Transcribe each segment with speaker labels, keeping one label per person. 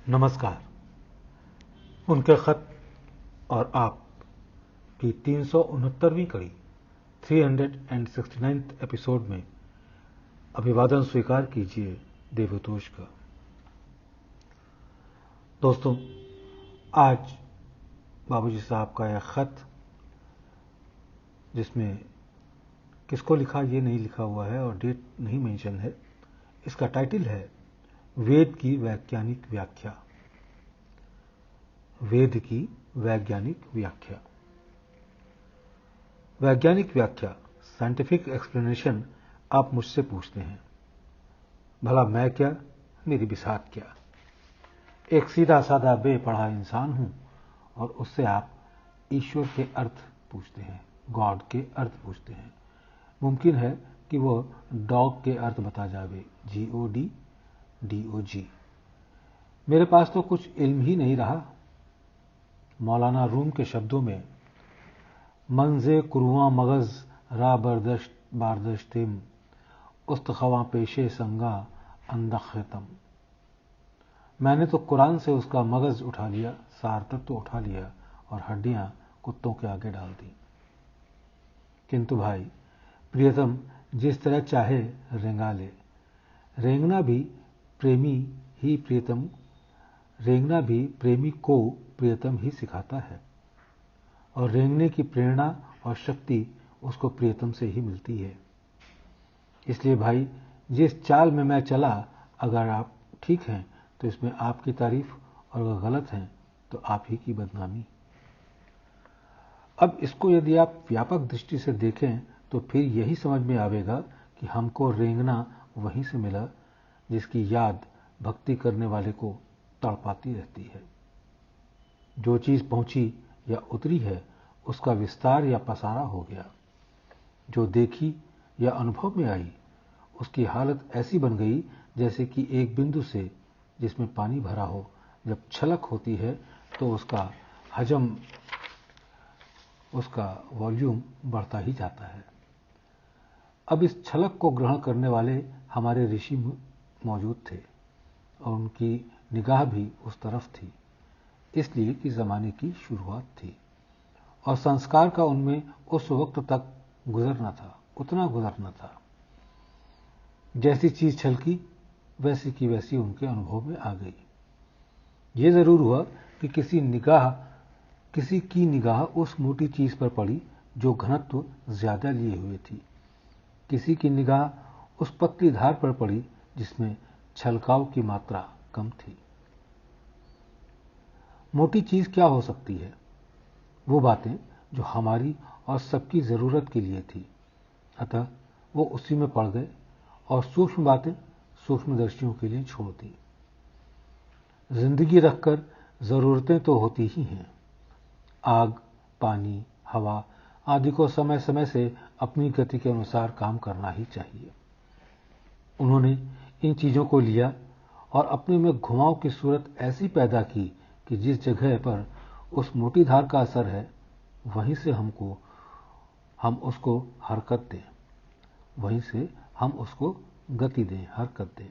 Speaker 1: नमस्कार। उनके खत और आप की 369वीं कड़ी 369th एपिसोड में अभिवादन स्वीकार कीजिए देवतोष का। दोस्तों, आज बाबूजी साहब का यह खत, जिसमें किसको लिखा ये नहीं लिखा हुआ है और डेट नहीं मेंशन है, इसका टाइटल है वेद की वैज्ञानिक व्याख्या। वेद की वैज्ञानिक व्याख्या। वैज्ञानिक व्याख्या, साइंटिफिक एक्सप्लेनेशन आप मुझसे पूछते हैं। भला मैं क्या, मेरी बिसात क्या। एक सीधा साधा बेपढ़ा इंसान हूं और उससे आप ईश्वर के अर्थ पूछते हैं, गॉड के अर्थ पूछते हैं। मुमकिन है कि वो डॉग के अर्थ बता जावे, GOD DOG। मेरे पास तो कुछ इल्म ही नहीं रहा। मौलाना रूम के शब्दों में मंजे कुरुआ मगज रा बर्दश्त बारदश्तिम उस्तखवा पेशे संगा अंदखतम। मैंने तो कुरान से उसका मगज उठा लिया, सार तत्व उठा लिया और हड्डियां कुत्तों के आगे डाल दी। किंतु भाई प्रियतम जिस तरह चाहे रेंगा ले। रेंगना भी प्रेमी ही प्रियतम, रेंगना भी प्रेमी को प्रियतम ही सिखाता है और रेंगने की प्रेरणा और शक्ति उसको प्रियतम से ही मिलती है। इसलिए भाई, जिस चाल में मैं चला, अगर आप ठीक हैं तो इसमें आपकी तारीफ और अगर गलत हैं तो आप ही की बदनामी। अब इसको यदि आप व्यापक दृष्टि से देखें तो फिर यही समझ में आवेगा कि हमको रेंगना वहीं से मिला जिसकी याद भक्ति करने वाले को तड़पाती रहती है। जो चीज पहुंची या उतरी है उसका विस्तार या पसारा हो गया। जो देखी या अनुभव में आई उसकी हालत ऐसी बन गई जैसे कि एक बिंदु से जिसमें पानी भरा हो, जब छलक होती है तो उसका हजम, उसका वॉल्यूम बढ़ता ही जाता है। अब इस छलक को ग्रहण करने वाले हमारे ऋषि मौजूद थे और उनकी निगाह भी उस तरफ थी, इसलिए कि जमाने की शुरुआत थी और संस्कार का उनमें उस वक्त तक गुजरना था, उतना गुजरना था। जैसी चीज छलकी वैसी की वैसी उनके अनुभव में आ गई। ये जरूर हुआ कि किसी की निगाह उस मोटी चीज पर पड़ी जो घनत्व ज्यादा लिए हुए थी। किसी की निगाह उस पतली धार पर पड़ी जिसमें छलकाव की मात्रा कम थी। मोटी चीज क्या हो सकती है? वो बातें जो हमारी और सबकी जरूरत के लिए थी, अतः वो उसी में पड़ गए और सूक्ष्म बातें सूक्ष्मदर्शियों के लिए छोड़ दी। जिंदगी रखकर जरूरतें तो होती ही हैं। आग, पानी, हवा आदि को समय समय से अपनी गति के अनुसार काम करना ही चाहिए। उन्होंने इन चीजों को लिया और अपने में घुमाव की सूरत ऐसी पैदा की कि जिस जगह पर उस मोटी धार का असर है वहीं से हम उसको हरकत दें, वहीं से हम उसको गति दें, हरकत दें।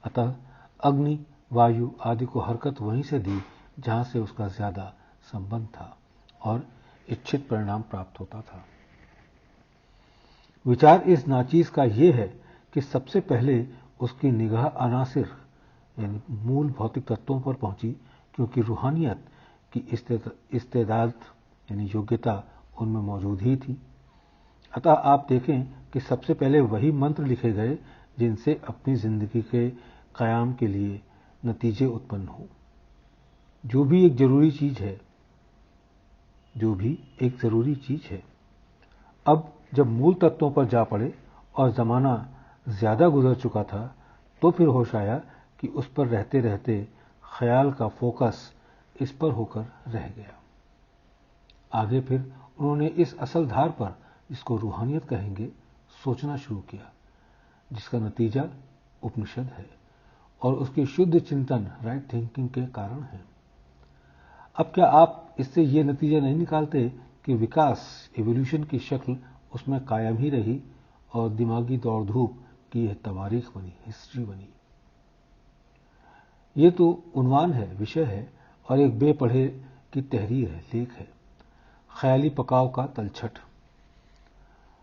Speaker 1: अतः अग्नि, वायु आदि को हरकत वहीं से दी जहां से उसका ज्यादा संबंध था और इच्छित परिणाम प्राप्त होता था। विचार इस नाचीज का यह है कि सबसे पहले उसकी निगाह अनासिर यानी मूल भौतिक तत्वों पर पहुंची, क्योंकि रूहानियत की इस्तेदाद यानी योग्यता उनमें मौजूद ही थी। अतः आप देखें कि सबसे पहले वही मंत्र लिखे गए जिनसे अपनी जिंदगी के कयाम के लिए नतीजे उत्पन्न हो। जो भी एक जरूरी चीज है। अब जब मूल तत्वों पर जा पड़े और जमाना ज्यादा गुजर चुका था तो फिर होश आया कि उस पर रहते रहते ख्याल का फोकस इस पर होकर रह गया। आगे फिर उन्होंने इस असल धार पर, जिसको रूहानियत कहेंगे, सोचना शुरू किया, जिसका नतीजा उपनिषद है और उसकी शुद्ध चिंतन, राइट थिंकिंग के कारण है। अब क्या आप इससे ये नतीजा नहीं निकालते कि विकास, एवोल्यूशन की शक्ल उसमें कायम ही रही और दिमागी दौड़ धूप की यह तवारीख बनी, हिस्ट्री बनी। ये तो उन्वान है, विषय है और एक बेपढ़े की तहरीर है, लेख है, ख्याली पकाव का तलछट।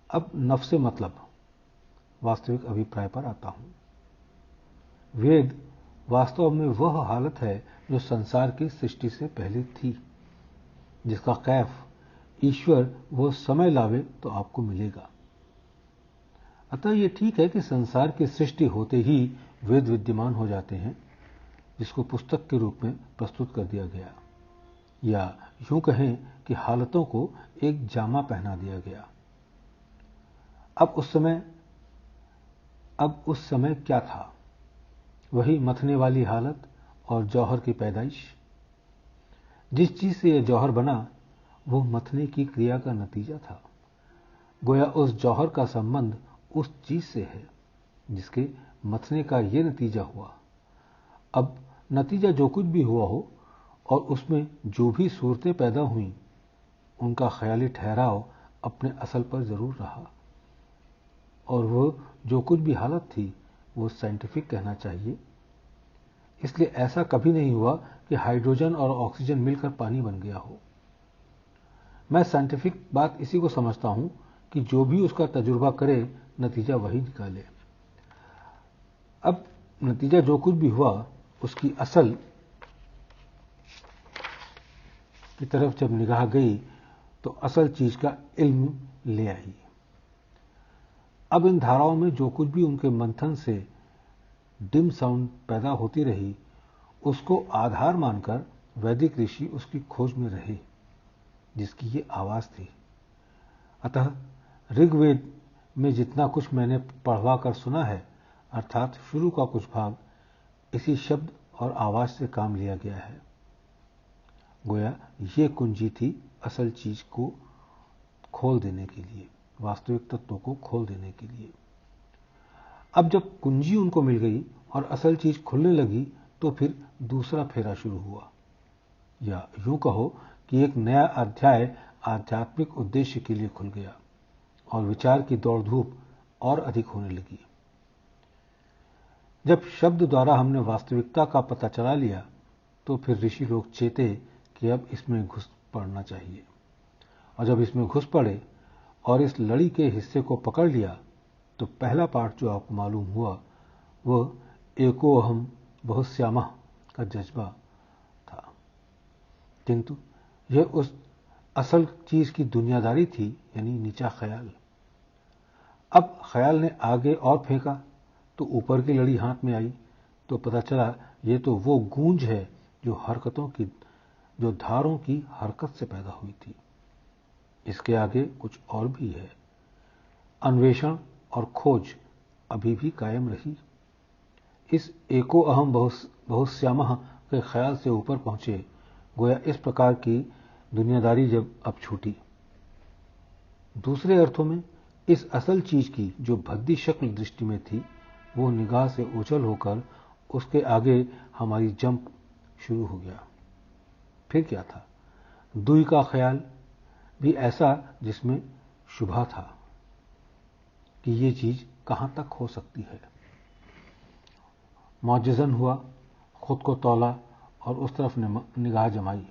Speaker 1: अब नफ्से मतलब वास्तविक अभिप्राय पर आता हूं। वेद वास्तव में वह हालत है जो संसार की सृष्टि से पहले थी, जिसका कैफ ईश्वर वो समय लावे तो आपको मिलेगा। अतः ये ठीक है कि संसार की सृष्टि होते ही वेद विद्यमान हो जाते हैं, जिसको पुस्तक के रूप में प्रस्तुत कर दिया गया, या यूं कहें कि हालतों को एक जामा पहना दिया गया। अब उस समय क्या था? वही मथने वाली हालत और जौहर की पैदाइश। जिस चीज से यह जौहर बना वो मथने की क्रिया का नतीजा था। गोया उस जौहर का संबंध उस चीज से है जिसके मथने का ये नतीजा हुआ। अब नतीजा जो कुछ भी हुआ हो और उसमें जो भी सूरतें पैदा हुई, उनका ख्याली ठहराव अपने असल पर जरूर रहा, और वो जो कुछ भी हालत थी वो साइंटिफिक कहना चाहिए। इसलिए ऐसा कभी नहीं हुआ कि हाइड्रोजन और ऑक्सीजन मिलकर पानी बन गया हो। मैं साइंटिफिक बात इसी को समझता हूं कि जो भी उसका तजुर्बा करे नतीजा वही निकाले। अब नतीजा जो कुछ भी हुआ उसकी असल की तरफ जब निगाह गई तो असल चीज का इल्म ले आई। अब इन धाराओं में जो कुछ भी उनके मंथन से डिम साउंड पैदा होती रही, उसको आधार मानकर वैदिक ऋषि उसकी खोज में रहे जिसकी ये आवाज थी। अतः ऋग्वेद में जितना कुछ मैंने पढ़वा कर सुना है, अर्थात शुरू का कुछ भाग, इसी शब्द और आवाज से काम लिया गया है। गोया ये कुंजी थी असल चीज को खोल देने के लिए, वास्तविक तत्वों को खोल देने के लिए। अब जब कुंजी उनको मिल गई और असल चीज खुलने लगी तो फिर दूसरा फेरा शुरू हुआ, या यूं कहो कि एक नया अध्याय आध्यात्मिक उद्देश्य के लिए खुल गया और विचार की दौड़ धूप और अधिक होने लगी। जब शब्द द्वारा हमने वास्तविकता का पता चला लिया तो फिर ऋषि लोग चेते कि अब इसमें घुस पड़ना चाहिए, और जब इसमें घुस पड़े और इस लड़ी के हिस्से को पकड़ लिया तो पहला पाठ जो आपको मालूम हुआ वह एको अहम बहुश्यामः का जज्बा था, किंतु यह उस असल चीज की दुनियादारी थी, यानी नीचा ख्याल। अब ख्याल ने आगे और फेंका तो ऊपर की लड़ी हाथ में आई तो पता चला ये तो वो गूंज है जो धारों की हरकत से पैदा हुई थी। इसके आगे कुछ और भी है। अन्वेषण और खोज अभी भी कायम रही। इस एको अहम बहुश्यामः के ख्याल से ऊपर पहुंचे, गोया इस प्रकार की दुनियादारी जब अब छूटी। दूसरे अर्थों में इस असल चीज की जो भद्दी शक्ल दृष्टि में थी वो निगाह से ओझल होकर उसके आगे हमारी जंप शुरू हो गया। फिर क्या था? दुई का ख्याल भी ऐसा जिसमें शुभा था कि ये चीज कहां तक हो सकती है। मौजज़न हुआ, खुद को तौला और उस तरफ निगाह जमाई।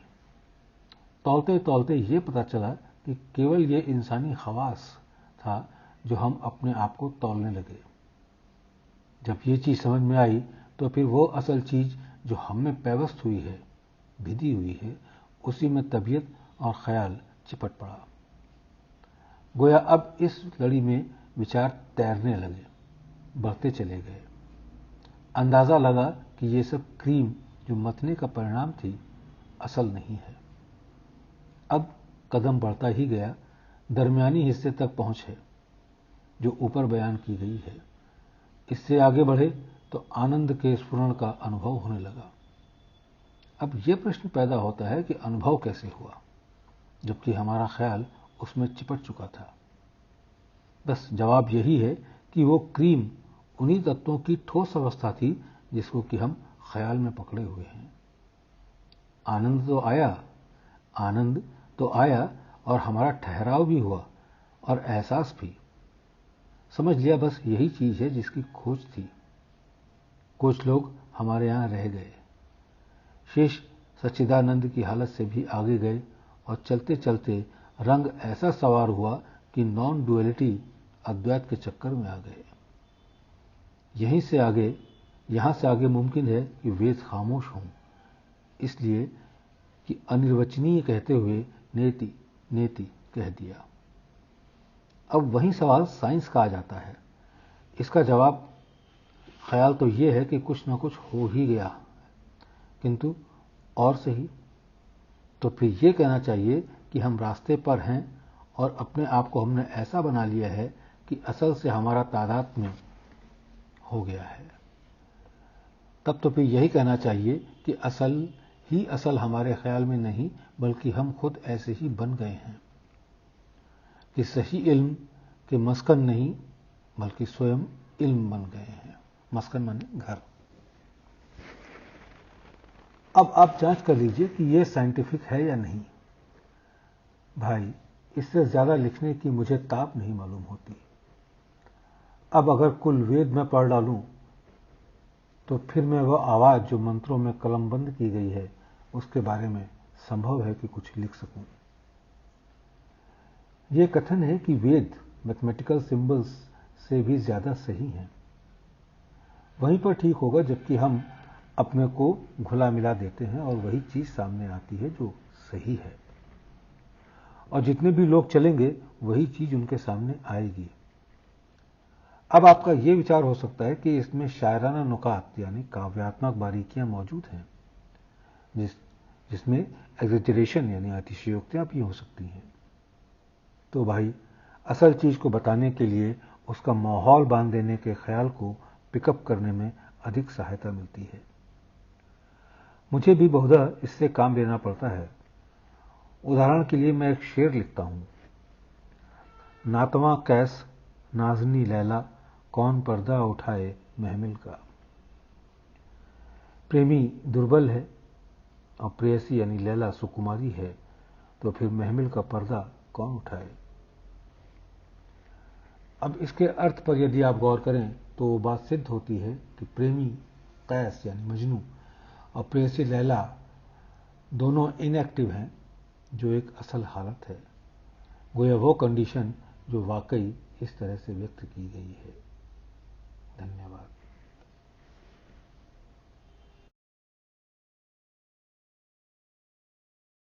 Speaker 1: तौलते तौलते ये पता चला कि केवल ये इंसानी खवास था जो हम अपने आप को तौलने लगे। जब ये चीज समझ में आई तो फिर वो असल चीज जो हम में पैवस्त हुई है, भिदी हुई है, उसी में तबीयत और ख्याल चिपट पड़ा। गोया अब इस लड़ी में विचार तैरने लगे, बढ़ते चले गए। अंदाजा लगा कि ये सब क्रीम जो मथने का परिणाम थी, असल नहीं है। अब कदम बढ़ता ही गया, दरमियानी हिस्से तक पहुंचे जो ऊपर बयान की गई है। इससे आगे बढ़े तो आनंद के स्फुरण का अनुभव होने लगा। अब यह प्रश्न पैदा होता है कि अनुभव कैसे हुआ जबकि हमारा ख्याल उसमें चिपट चुका था। बस जवाब यही है कि वो क्रीम उन्हीं तत्वों की ठोस अवस्था थी जिसको कि हम ख्याल में पकड़े हुए हैं। आनंद तो आया और हमारा ठहराव भी हुआ और एहसास भी। समझ लिया बस यही चीज है जिसकी खोज थी। कुछ लोग हमारे यहां रह गए, शेष सच्चिदानंद की हालत से भी आगे गए और चलते चलते रंग ऐसा सवार हुआ कि नॉन डुअलिटी अद्वैत के चक्कर में आ गए। यहां से आगे मुमकिन है कि वेद खामोश हों, इसलिए कि अनिर्वचनीय कहते हुए नेति नेति कह दिया। अब वही सवाल साइंस का आ जाता है। इसका जवाब ख्याल तो यह है कि कुछ न कुछ हो ही गया, किंतु और सही तो फिर यह कहना चाहिए कि हम रास्ते पर हैं और अपने आप को हमने ऐसा बना लिया है कि असल से हमारा तादात्म्य हो गया है। तब तो फिर यही कहना चाहिए कि असल हमारे ख्याल में नहीं, बल्कि हम खुद ऐसे ही बन गए हैं, कि सही इल्म के मस्कन नहीं बल्कि स्वयं इल्म बन गए हैं। मस्कन माने घर। अब आप जांच कर लीजिए कि यह साइंटिफिक है या नहीं। भाई, इससे ज्यादा लिखने की मुझे ताप नहीं मालूम होती। अब अगर कुल वेद में पढ़ डालूं तो फिर मैं वह आवाज जो मंत्रों में कलमबंद की गई है उसके बारे में संभव है कि कुछ लिख सकूं। यह कथन है कि वेद मैथमेटिकल सिंबल्स से भी ज्यादा सही हैं। वहीं पर ठीक होगा जबकि हम अपने को घुला मिला देते हैं और वही चीज सामने आती है जो सही है, और जितने भी लोग चलेंगे वही चीज उनके सामने आएगी। अब आपका यह विचार हो सकता है कि इसमें शायराना नुकात यानी काव्यात्मक बारीकियां मौजूद हैं, जिसमें एग्जेजरेशन यानी अतिशयोक्तियां भी हो सकती हैं। तो भाई, असल चीज को बताने के लिए उसका माहौल बांध देने के ख्याल को पिकअप करने में अधिक सहायता मिलती है। मुझे भी बहुधा इससे काम लेना पड़ता है। उदाहरण के लिए मैं एक शेर लिखता हूं। नातवा कैस नाजनी लैला, कौन पर्दा उठाए महमिल का। प्रेमी दुर्बल है और प्रेयसी यानी लैला सुकुमारी है, तो फिर महमिल का पर्दा कौन उठाए। अब इसके अर्थ पर यदि आप गौर करें तो बात सिद्ध होती है कि प्रेमी कैस यानी मजनू और प्रेयसी लैला दोनों इनएक्टिव हैं, जो एक असल हालत है, गोया वो कंडीशन जो वाकई इस तरह से व्यक्त की गई है। धन्यवाद।